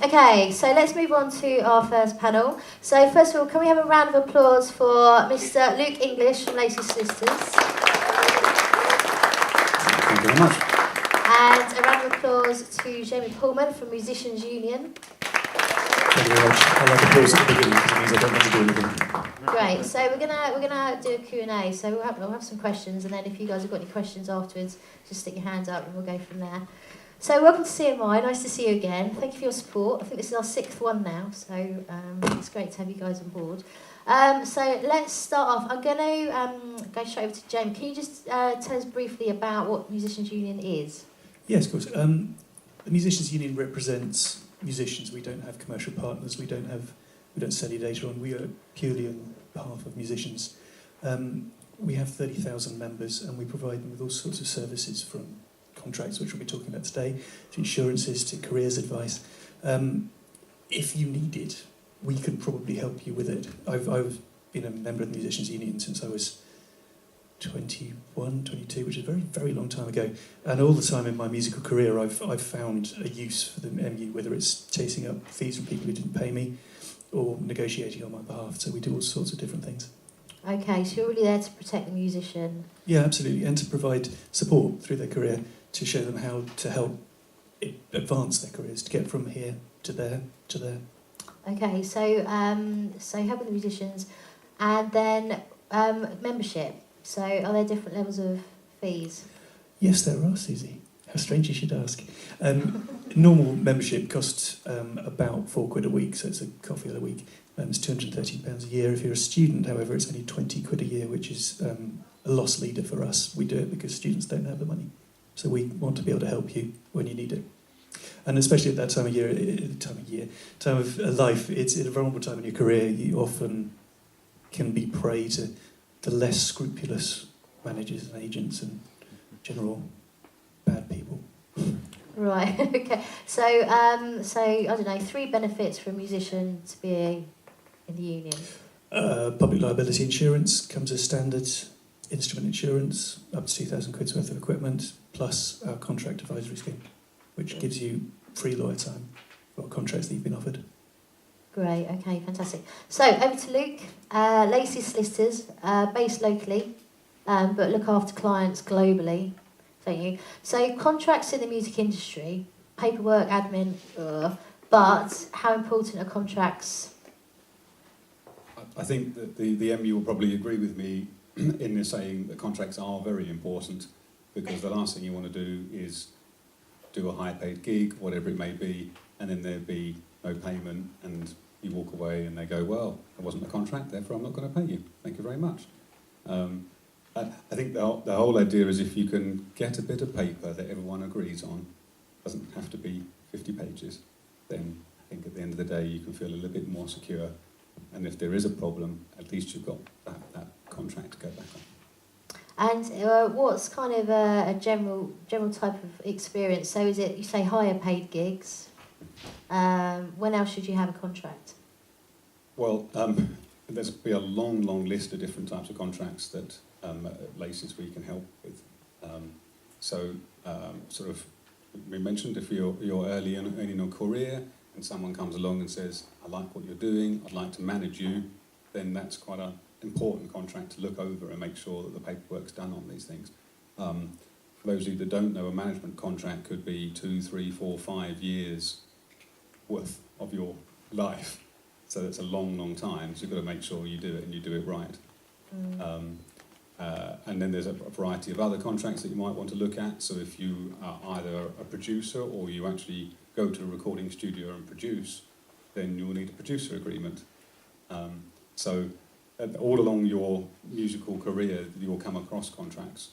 Okay, so let's move on to our first panel. So first of all, can we have a round of applause for Mr. Luke English from Lacey Solicitors? Thank you very much. And a round of applause to Jamie Pullman from Musicians Union. Thank you very much. I like applause at the beginning because it means I don't have to do anything. Great. So we're gonna do a Q&A. So we'll have some questions, and then if you guys have got any questions afterwards, just stick your hands up and we'll go from there. So welcome to CMI. Nice to see you again. Thank you for your support. I think this is our 6th one now, so it's great to have you guys on board. So let's start off. I'm going to go straight over to Jamie. Can you just tell us briefly about what Musicians Union is? Yes, of course. The Musicians Union represents musicians. We don't have commercial partners. We don't sell your data on. We are purely on behalf of musicians. We have 30,000 members, and we provide them with all sorts of services, from contracts, which we'll be talking about today, to insurances, to careers advice. If you need it, we could probably help you with it. I've been a member of the Musicians Union since I was 21, 22, which is a very, very long time ago. And all the time in my musical career, I've found a use for the MU, whether it's chasing up fees from people who didn't pay me or negotiating on my behalf. So we do all sorts of different things. Okay, so you're really there to protect the musician. Yeah, absolutely, and to provide support through their career, to show them how to help advance their careers, to get from here to there to there. Okay, so helping the musicians, and then membership. So are there different levels of fees? Yes, there are, Susie. How strange you should ask. Normal membership costs about £4 a week, so it's a coffee a week. It's £213 a year. If you're a student, however, it's only £20 a year, which is a loss leader for us. We do it because students don't have the money. So we want to be able to help you when you need it. And especially at that time of life, it's a vulnerable time in your career. You often can be prey to the less scrupulous managers and agents and general bad people. Right, okay. So I don't know, 3 benefits for a musician to be in the union. Public liability insurance comes as standard. Instrument insurance, up to £2,000 worth of equipment, plus our contract advisory scheme, which gives you free lawyer time for contracts that you've been offered. Great, okay, fantastic. So, over to Luke. Lacey Solicitors, based locally, but look after clients globally, don't you? So, contracts in the music industry, paperwork, admin, but how important are contracts? I think that the MU will probably agree with me in saying that contracts are very important, because the last thing you want to do is do a high paid gig, whatever it may be, and then there be no payment and you walk away and they go, well, it wasn't a contract, therefore I'm not going to pay you. Thank you very much. I think the whole idea is, if you can get a bit of paper that everyone agrees on, doesn't have to be 50 pages, then I think at the end of the day you can feel a little bit more secure. And if there is a problem, at least you've got that contract to go back on. And what's kind of a general type of experience? So is it, you say, higher paid gigs? When else should you have a contract? Well, there's be a long list of different types of contracts that at Lacey's we can help with. Sort of, we mentioned, if you're early in your career and someone comes along and says, I like what you're doing, I'd like to manage you, then that's quite an important contract to look over and make sure that the paperwork's done on these things. For those of you that don't know, a management contract could be 2, 3, 4, 5 years worth of your life. So it's a long time, so you've got to make sure you do it and you do it right. And then there's a variety of other contracts that you might want to look at. So if you are either a producer or you actually go to a recording studio and produce, then you'll need a producer agreement. So all along your musical career, you'll come across contracts.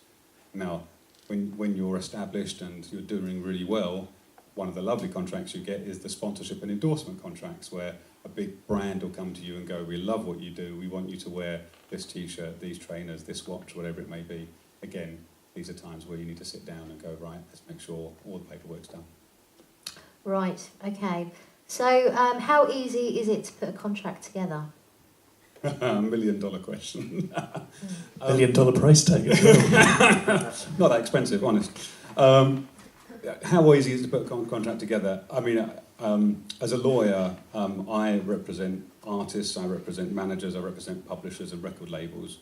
Now, when you're established and you're doing really well, one of the lovely contracts you get is the sponsorship and endorsement contracts, where a big brand will come to you and go, we love what you do, we want you to wear this t-shirt, these trainers, this watch, whatever it may be. Again, these are times where you need to sit down and go, right, let's make sure all the paperwork's done. Right, okay. So how easy is it to put a contract together? $1 million question. $1 million price tag as well. Not that expensive, honest. How easy is it to put a contract together? I mean, As a lawyer, I represent artists, I represent managers, I represent publishers and record labels,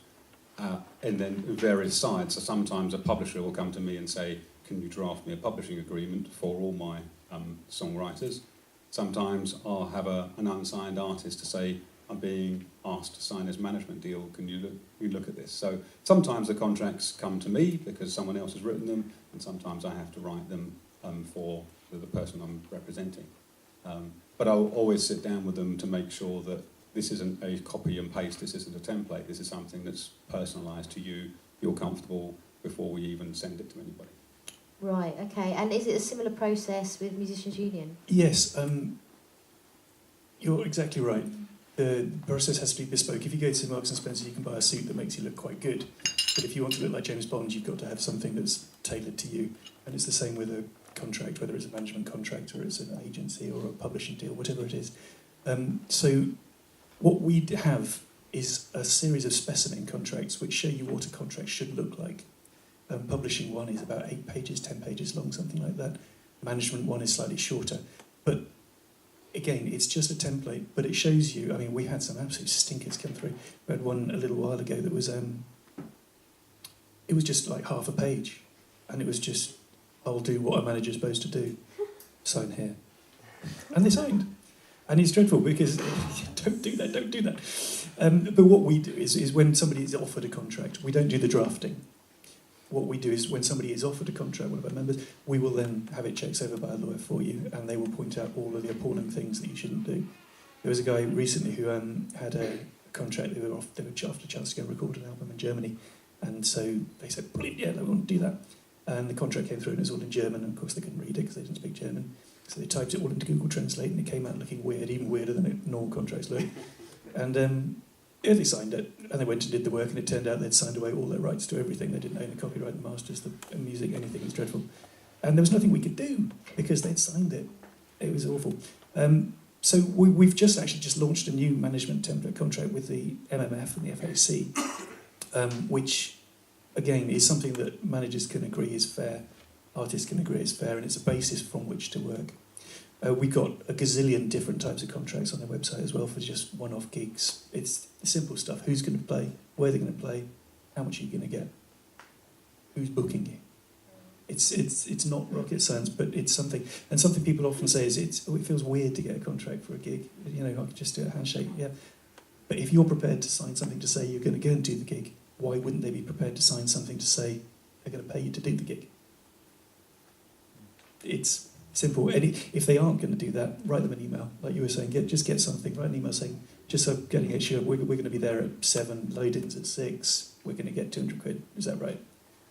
and then various sides. So sometimes a publisher will come to me and say, can you draft me a publishing agreement for all my songwriters? Sometimes I'll have an unsigned artist to say, I'm being asked to sign this management deal, can you look at this? So sometimes the contracts come to me because someone else has written them, and sometimes I have to write them for the person I'm representing. But I'll always sit down with them to make sure that this isn't a copy and paste, this isn't a template, this is something that's personalised to you, you're comfortable before we even send it to anybody. Right, okay. And is it a similar process with Musicians Union? Yes, you're exactly right. The process has to be bespoke. If you go to Marks and Spencer, you can buy a suit that makes you look quite good. But if you want to look like James Bond, you've got to have something that's tailored to you. And it's the same with a contract, whether it's a management contract or it's an agency or a publishing deal, whatever it is. So what we have is a series of specimen contracts which show you what a contract should look like. Publishing one is about 8 pages, 10 pages long, something like that. Management one is slightly shorter. But again, it's just a template, but it shows you, I mean, we had some absolute stinkers come through. We had one a little while ago that was, it was just like half a page. And it was just, I'll do what a manager's supposed to do. Sign here. And they signed. And it's dreadful because, don't do that. But what we do is when somebody is offered a contract, we don't do the drafting. What we do is when somebody is offered a contract, one of our members, we will then have it checked over by a lawyer for you, and they will point out all of the appalling things that you shouldn't do. There was a guy recently who had a contract. They were after a chance to go record an album in Germany, and so they said, brilliant, yeah, they want to do that. And the contract came through and it was all in German, and of course they couldn't read it because they didn't speak German. So they typed it all into Google Translate, and it came out looking weird, even weirder than normal contracts look. And yeah, they signed it, and they went and did the work, and it turned out they'd signed away all their rights to everything. They didn't own the copyright, the masters, the music, anything. It was dreadful. And there was nothing we could do because they'd signed it. It was awful. So we've just launched a new management template contract with the MMF and the FAC, which, again, is something that managers can agree is fair, artists can agree is fair, and it's a basis from which to work. We've got a gazillion different types of contracts on their website as well for just one-off gigs. It's the simple stuff. Who's going to play? Where they're going to play? How much are you going to get? Who's booking you? It's not rocket science, but it's something. And something people often say is it feels weird to get a contract for a gig. You know, I could just do a handshake, yeah. But if you're prepared to sign something to say you're going to go and do the gig, why wouldn't they be prepared to sign something to say they're going to pay you to do the gig? It's simple. If they aren't going to do that, write them an email. Like you were saying, just get something. Write an email saying, just so getting it sure, we're going to be there at 7, load-ins at 6, we're going to get 200 quid. Is that right?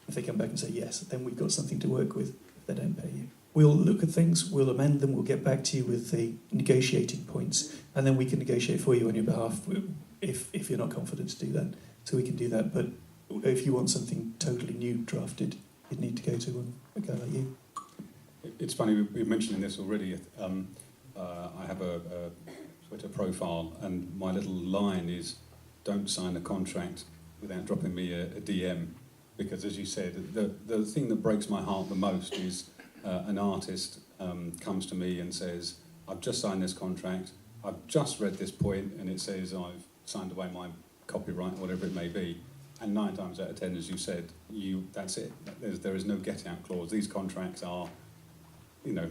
If they come back and say yes, then we've got something to work with if they don't pay you. We'll look at things, we'll amend them, we'll get back to you with the negotiating points, and then we can negotiate for you on your behalf if you're not confident to do that. So we can do that, but if you want something totally new drafted, you'd need to go to a guy like you. It's funny, we've mentioned this already. I have a Twitter profile, and my little line is, don't sign a contract without dropping me a DM. Because as you said, the thing that breaks my heart the most is an artist comes to me and says, I've just signed this contract, I've just read this point, and it says I've signed away my copyright, whatever it may be. And 9 times out of 10, as you said, that's it. There is no get-out clause. These contracts are, you know,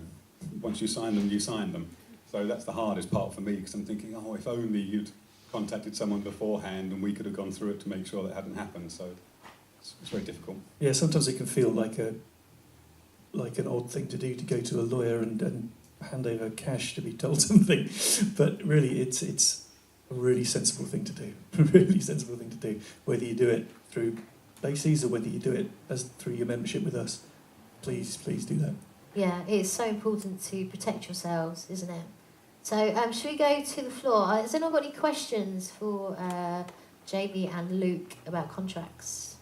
once you sign them, you sign them. So that's the hardest part for me, because I'm thinking, oh, if only you'd contacted someone beforehand and we could have gone through it to make sure that hadn't happened. So it's very difficult. Yeah, sometimes it can feel like an odd thing to do, to go to a lawyer and hand over cash to be told something. But really, it's a really sensible thing to do. A really sensible thing to do, whether you do it through Lacey's or whether you do it through your membership with us. Please do that. Yeah, it's so important to protect yourselves, isn't it? So, should we go to the floor? Has anyone got any questions for Jamie and Luke about contracts?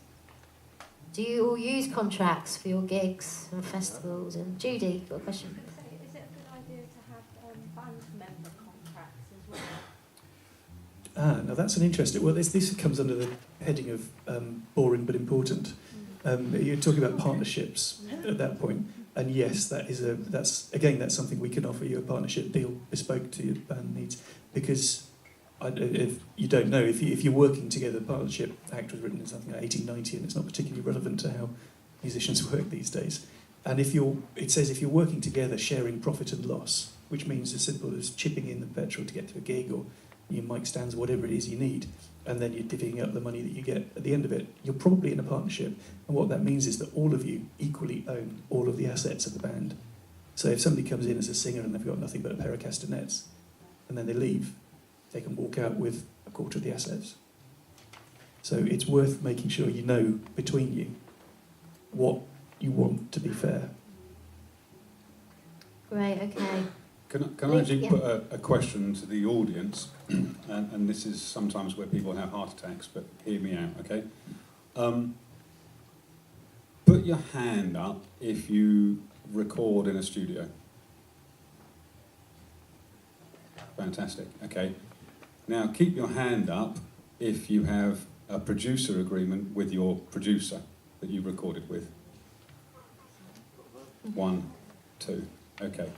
Do you all use contracts for your gigs and festivals? And Judy, you got a question? Is it a good idea to have band member contracts as well? Now that's an interesting... Well, this comes under the heading of boring but important. You're talking about partnerships at that point. And yes, that's something we can offer you, a partnership deal bespoke to your band needs, because if you don't know, if you're working together, the Partnership Act was written in something like 1890, and it's not particularly relevant to how musicians work these days. And it says if you're working together, sharing profit and loss, which means as simple as chipping in the petrol to get to a gig, or your mic stands, whatever it is you need, and then you're divvying up the money that you get at the end of it, you're probably in a partnership. And what that means is that all of you equally own all of the assets of the band. So if somebody comes in as a singer and they've got nothing but a pair of castanets, and then they leave, they can walk out with a quarter of the assets. So it's worth making sure you know between you what you want to be fair. Great, okay. Can I actually put a question to the audience? and this is sometimes where people have heart attacks, but hear me out, okay? Put your hand up if you record in a studio. Fantastic, okay. Now keep your hand up if you have a producer agreement with your producer that you recorded with. 1, 2, okay.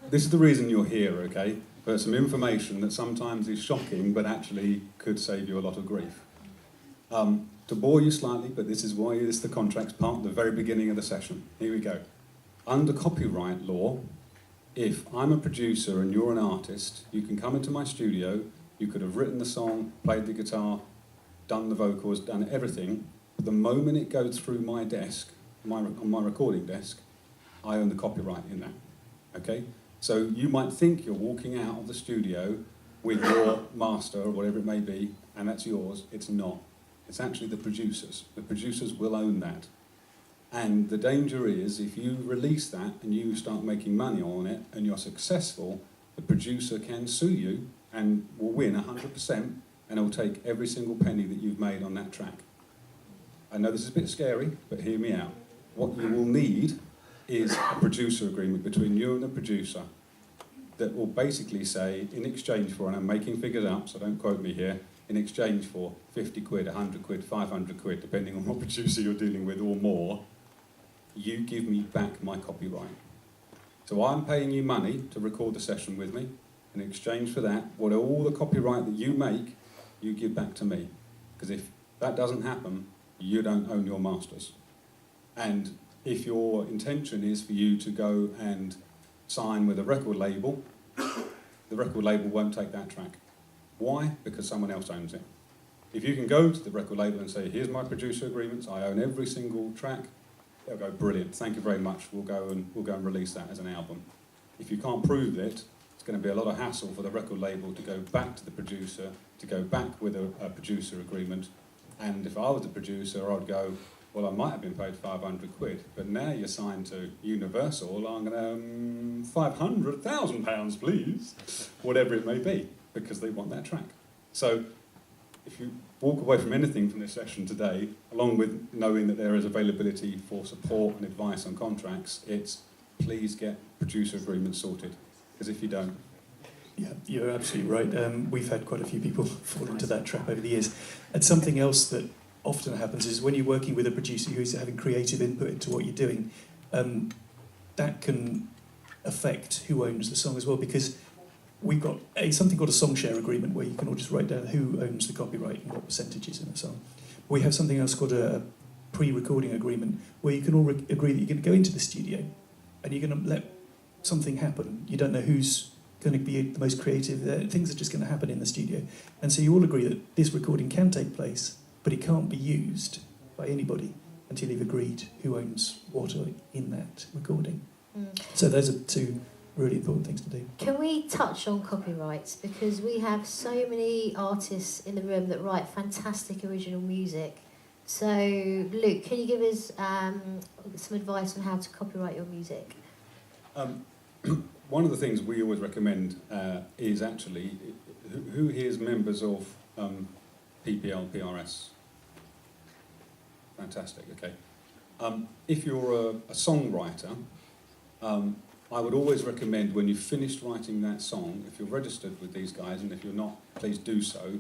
This is the reason you're here, okay? But some information that sometimes is shocking, but actually could save you a lot of grief. To bore you slightly, but this is why this is the contracts part, the very beginning of the session. Here we go. Under copyright law, if I'm a producer and you're an artist, you can come into my studio, you could have written the song, played the guitar, done the vocals, done everything. But the moment it goes through my desk, on my recording desk, I own the copyright in that. Okay? So you might think you're walking out of the studio with your master or whatever it may be, and that's yours. It's not. It's actually the producers. The producers will own that. And the danger is, if you release that and you start making money on it and you're successful, the producer can sue you and will win 100%, and it'll take every single penny that you've made on that track. I know this is a bit scary, but hear me out. What you will need is a producer agreement between you and the producer that will basically say, in exchange for, and I'm making figures up, so don't quote me here, in exchange for 50 quid, 100 quid, 500 quid, depending on what producer you're dealing with, or more, you give me back my copyright. So I'm paying you money to record the session with me. In exchange for that, all the copyright that you make, you give back to me. Because if that doesn't happen, you don't own your masters. And if your intention is for you to go and sign with a record label, the record label won't take that track. Why? Because someone else owns it. If you can go to the record label and say, here's my producer agreements, I own every single track, they'll go, brilliant, thank you very much, we'll go and release that as an album. If you can't prove it, it's going to be a lot of hassle for the record label to go back to the producer, to go back with a producer agreement. And if I was the producer, I'd go, well, I might have been paid 500 quid, but now you're signed to Universal, I'm going to, £500,000, please, whatever it may be, because they want that track. So if you walk away from anything from this session today, along with knowing that there is availability for support and advice on contracts, it's please get producer agreements sorted, because if you don't... Yeah, you're absolutely right. We've had quite a few people fall into that trap over the years. And something else that often happens is when you're working with a producer who's having creative input into what you're doing, that can affect who owns the song as well, because we've got something called a song share agreement where you can all just write down who owns the copyright and what percentage is in the song. We have something else called a pre-recording agreement where you can all agree that you're going to go into the studio and you're going to let something happen. You don't know who's going to be the most creative. Things are just going to happen in the studio. And so you all agree that this recording can take place, but it can't be used by anybody until you've agreed who owns what in that recording. So those are two really important things to do. Can we touch on copyrights? Because we have so many artists in the room that write fantastic original music. So, Luke, can you give us some advice on how to copyright your music? One of the things we always recommend is actually, who here is members of PPL, PRS? Fantastic, okay. If you're a songwriter, I would always recommend when you've finished writing that song, if you're registered with these guys, and if you're not, please do so,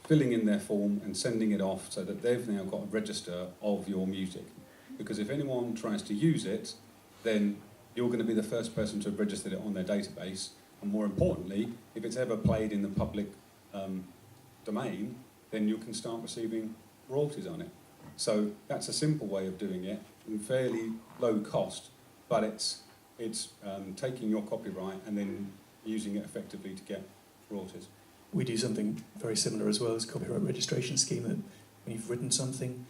filling in their form and sending it off so that they've now got a register of your music. because if anyone tries to use it, then you're going to be the first person to have registered it on their database, and more importantly, if it's ever played in the public domain, then you can start receiving royalties on it. So that's a simple way of doing it, and fairly low cost, but it's taking your copyright and then using it effectively to get royalties. We do something very similar as well as copyright registration scheme, that when you've written something,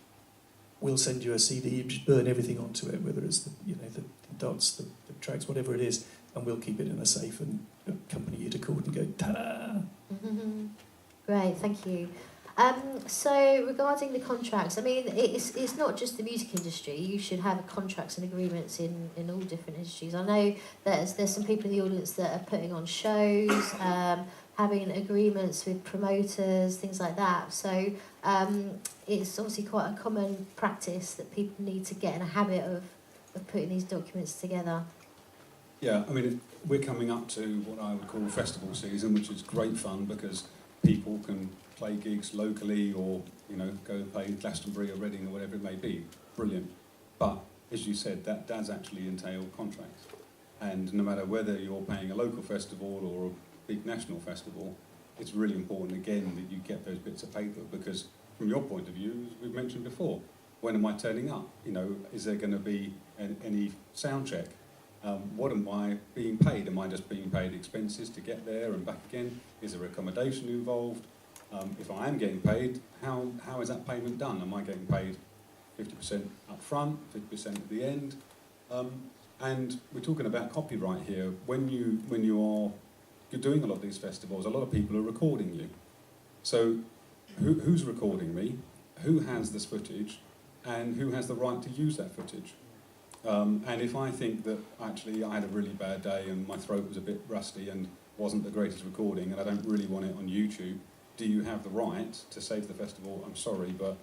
we'll send you a CD, you just burn everything onto it, whether it's the dots, the tracks, whatever it is, and we'll keep it in a safe and accompany you to court and go, ta-da! Great, thank you. So regarding the contracts, I mean, it's not just the music industry. You should have contracts and agreements in all different industries. I know there's some people in the audience that are putting on shows, having agreements with promoters, things like that. So it's obviously quite a common practice that people need to get in a habit of putting these documents together. Yeah, I mean, we're coming up to what I would call festival season, which is great fun because people can play gigs locally or, go and play Glastonbury or Reading or whatever it may be. Brilliant. But, as you said, that does actually entail contracts. And no matter whether you're paying a local festival or a big national festival, it's really important, again, that you get those bits of paper because, from your point of view, as we've mentioned before, when am I turning up? Is there going to be any sound check? What am I being paid? Am I just being paid expenses to get there and back again? Is there accommodation involved? If I am getting paid, how is that payment done? Am I getting paid 50% up front, 50% at the end? And we're talking about copyright here. When you're doing a lot of these festivals, a lot of people are recording you. So who's recording me? Who has this footage? And who has the right to use that footage? And if I think that actually I had a really bad day and my throat was a bit rusty and wasn't the greatest recording and I don't really want it on YouTube, do you have the right to say to the festival, I'm sorry, but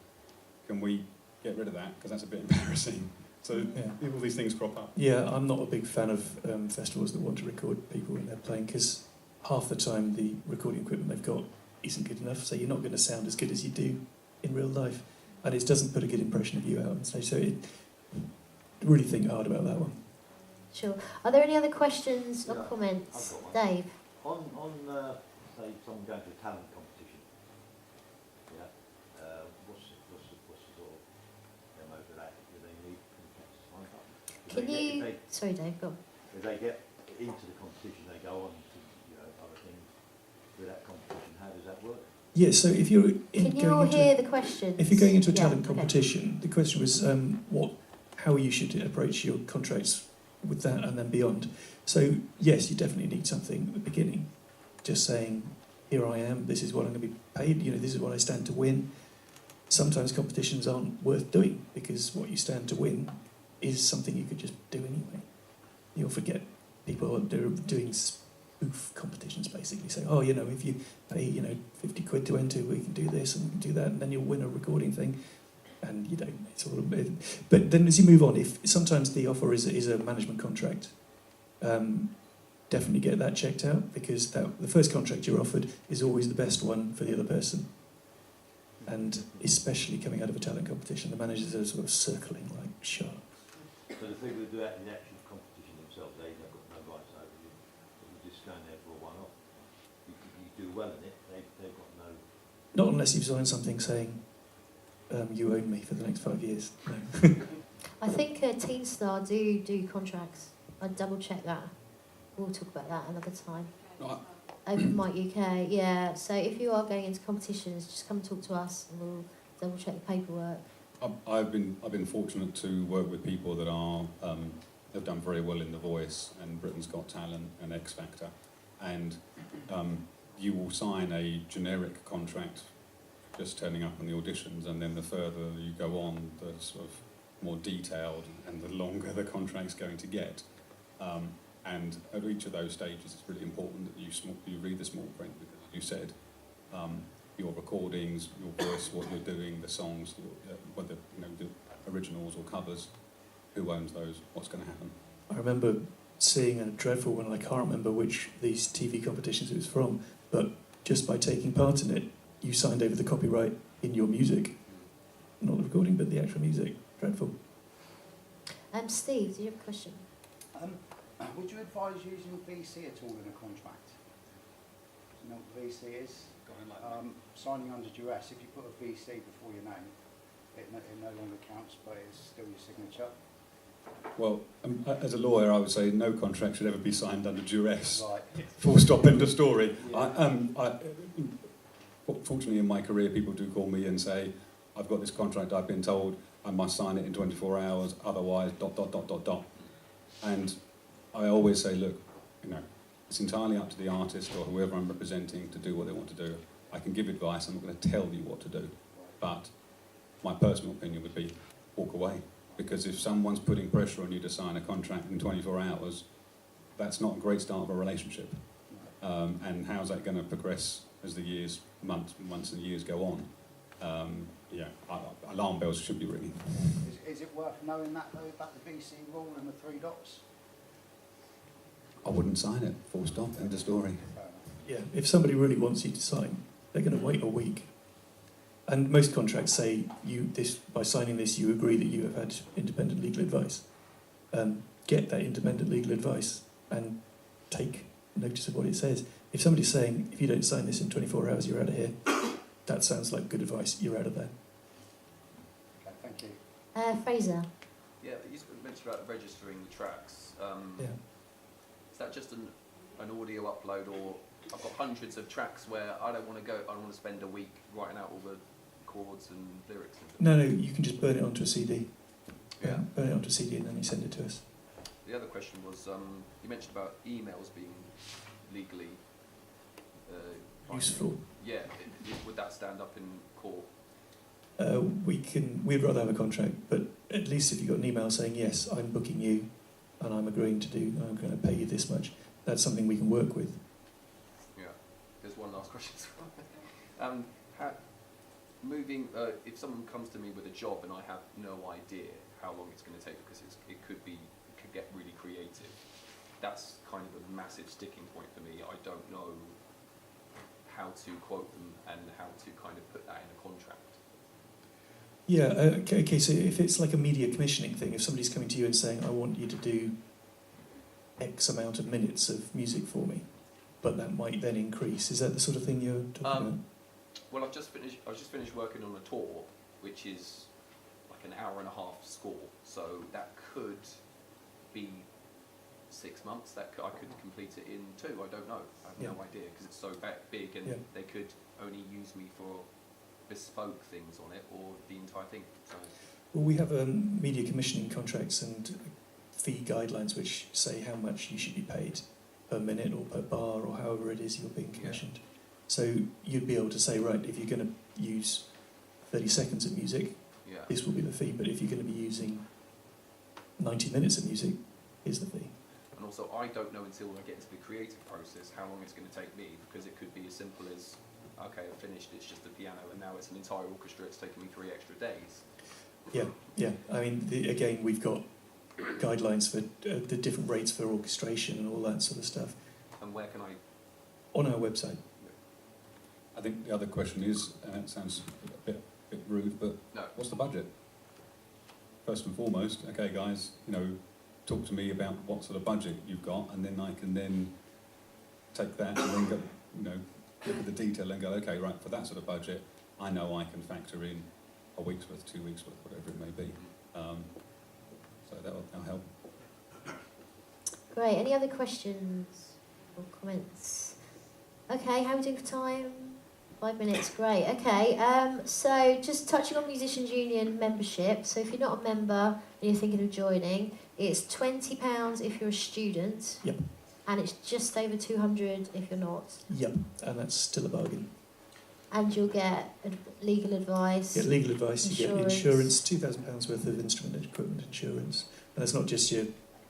can we get rid of that? Because that's a bit embarrassing. So all these things crop up. Yeah, I'm not a big fan of festivals that want to record people when they're playing because half the time the recording equipment they've got isn't good enough, so you're not going to sound as good as you do in real life. And it doesn't put a good impression of you out on stage. So really think hard about that one. Sure. Are there any other questions or comments? I've got one. Dave? On say, someone going to a talent competition, what's the sort of MO for that? Do they need contracts to sign up? Sorry, Dave, go on. If they get into the competition, they go on to other things with that competition, how does that work? Yeah, so if you're... Can you all hear the questions? If you're going into a talent competition, the question was how you should approach your contracts with that and then beyond. So, yes, you definitely need something at the beginning. Just saying, here I am, this is what I'm going to be paid, this is what I stand to win. Sometimes competitions aren't worth doing because what you stand to win is something you could just do anyway. You'll forget people are doing spoof competitions, basically. Say, if you pay, 50 quid to enter, we can do this and we can do that, and then you'll win a recording thing. And you don't. It's all a bit. But then, as you move on, if sometimes the offer is a management contract, definitely get that checked out because the first contract you're offered is always the best one for the other person. And especially coming out of a talent competition, the managers are sort of circling like sharks. So the people who do that in the actual competition themselves, they've got no rights over you. You're just going there for a one-off. You do well in it, they've got no... Not unless you've signed something saying. You own me for the next 5 years. No. I think Teen Star do contracts. I'd double check that. We'll talk about that another time. Open Mic UK, yeah. So if you are going into competitions, just come and talk to us and we'll double check the paperwork. I've been fortunate to work with people that have done very well in The Voice and Britain's Got Talent and X Factor, and you will sign a generic contract just turning up on the auditions, and then the further you go on, the sort of more detailed and the longer the contract's going to get. And at each of those stages, it's really important that you read the small print because, as you said, your recordings, your voice, what you're doing, the songs, whether the originals or covers, who owns those, what's going to happen. I remember seeing a dreadful one, I can't remember which these TV competitions it was from, but just by taking part in it, you signed over the copyright in your music. Not the recording, but the actual music. Dreadful. Steve, do you have a question? Would you advise using VC at all in a contract? Do you know what VC is? Signing under duress. If you put a VC before your name, it no longer counts, but it's still your signature. Well, as a lawyer, I would say no contract should ever be signed under duress. Right. Full stop, end of story. Yeah. Fortunately, in my career, people do call me and say, I've got this contract, I've been told I must sign it in 24 hours, otherwise ... And I always say, look, it's entirely up to the artist or whoever I'm representing to do what they want to do. I can give advice, I'm not going to tell you what to do. But my personal opinion would be walk away. Because if someone's putting pressure on you to sign a contract in 24 hours, that's not a great start of a relationship. And how's that going to progress as the years, months and years go on? Alarm bells should be ringing. Is it worth knowing that, though, about the VC rule and the 3 dots? I wouldn't sign it, full stop, end of story. Yeah, if somebody really wants you to sign, they're going to wait a week. And most contracts say by signing this, you agree that you have had independent legal advice. Get that independent legal advice and take notice of what it says. If somebody's saying, if you don't sign this in 24 hours, you're out of here, that sounds like good advice. You're out of there. Okay, thank you. Fraser. Yeah, you mentioned about registering the tracks. Yeah. Is that just an audio upload, or I've got hundreds of tracks where I don't want to spend a week writing out all the chords and lyrics? No, you can just burn it onto a CD. Yeah. Burn it onto a CD and then you send it to us. The other question was, you mentioned about emails being legally Useful. Yeah, would that stand up in court? We'd rather have a contract, but at least if you've got an email saying, yes, I'm booking you and I'm agreeing I'm going to pay you this much, that's something we can work with. Yeah. There's one last question. If someone comes to me with a job and I have no idea how long it's going to take, because it could get really creative, that's kind of a massive sticking point for me. I don't know how to quote them and how to kind of put that in a contract. Yeah, okay, so if it's like a media commissioning thing, if somebody's coming to you and saying, I want you to do X amount of minutes of music for me, but that might then increase, is that the sort of thing you're talking about? Well, I've just finished working on a tour, which is like an hour and a half score, so that could be 6 months. I could complete it in 2. I don't know. I have no idea, because it's so big, and they could only use me for bespoke things on it, or the entire thing. So. Well, we have media commissioning contracts and fee guidelines which say how much you should be paid per minute or per bar or however it is you're being commissioned. Yeah. So you'd be able to say, right, if you're going to use 30 seconds of music, this will be the fee, but if you're going to be using 90 minutes of music, here's the fee. And also, I don't know until I get into the creative process how long it's going to take me, because it could be as simple as, okay, I've finished, it's just the piano, and now it's an entire orchestra, it's taken me 3 extra days. Yeah. I mean, again, we've got guidelines for the different rates for orchestration and all that sort of stuff. And where can I? On our website. I think the other question is, and it sounds a bit rude, but what's the budget? First and foremost, okay, guys, talk to me about what sort of budget you've got, and then I can then take that and then go, look at the detail and go, okay, right, for that sort of budget, I know I can factor in a week's worth, 2 weeks worth, whatever it may be. So that'll help. Great. Any other questions or comments? Okay, how are we doing for time? 5 minutes, great. Okay, so just touching on Musicians Union membership. So if you're not a member and you're thinking of joining, it's £20 if you're a student. Yep. And it's just over 200 if you're not. Yep, and that's still a bargain. And you'll get legal advice. You get legal advice, you get insurance, £2,000 worth of instrument and equipment insurance. And that's not just your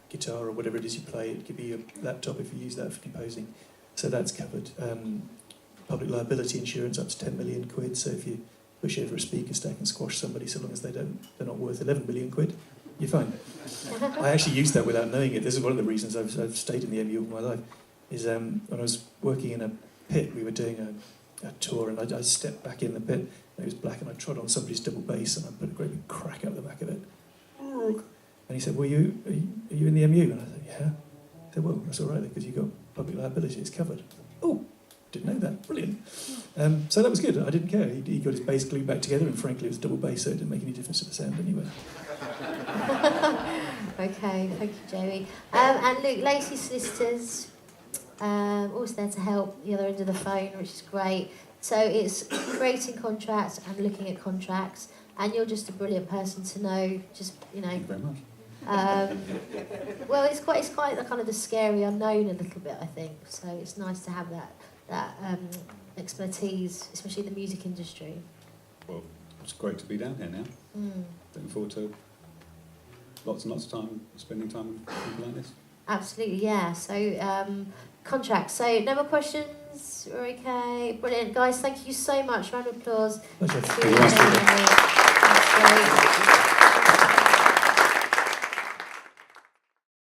guitar or whatever it is you play, it could be your laptop if you use that for composing. So that's covered. Public liability insurance up to 10 million quid, so if you push over a speaker stack and squash somebody, so long as they're not worth 11 million quid, you're fine. I actually used that without knowing it. This is one of the reasons I've stayed in the MU all my life, is when I was working in a pit, we were doing a tour, and I stepped back in the pit, and it was black, and I trod on somebody's double bass, and I put a great big crack out the back of it. And he said, well, are you in the MU? And I said, yeah. He said, well, that's all right then, because you've got public liability, it's covered. Oh, didn't know that, brilliant. So that was good, I didn't care. He got his bass glued back together, and frankly it was double bass, so it didn't make any difference to the sound anyway. Okay, thank you, Joey. And Luke, Lacey Solicitors, always there to help the other end of the phone, which is great. So it's creating contracts and looking at contracts, and you're just a brilliant person to know, just, you know. Thank you very much. Well, it's quite the kind of the scary unknown a little bit, I think. So it's nice to have that expertise, especially in the music industry. Well, it's great to be down here now. Looking forward to lots and lots of time, spending time with people like this. Absolutely, yeah. So contracts. So no more questions? We're okay. Brilliant. Guys, thank you so much. Round of applause. Pleasure. That's great.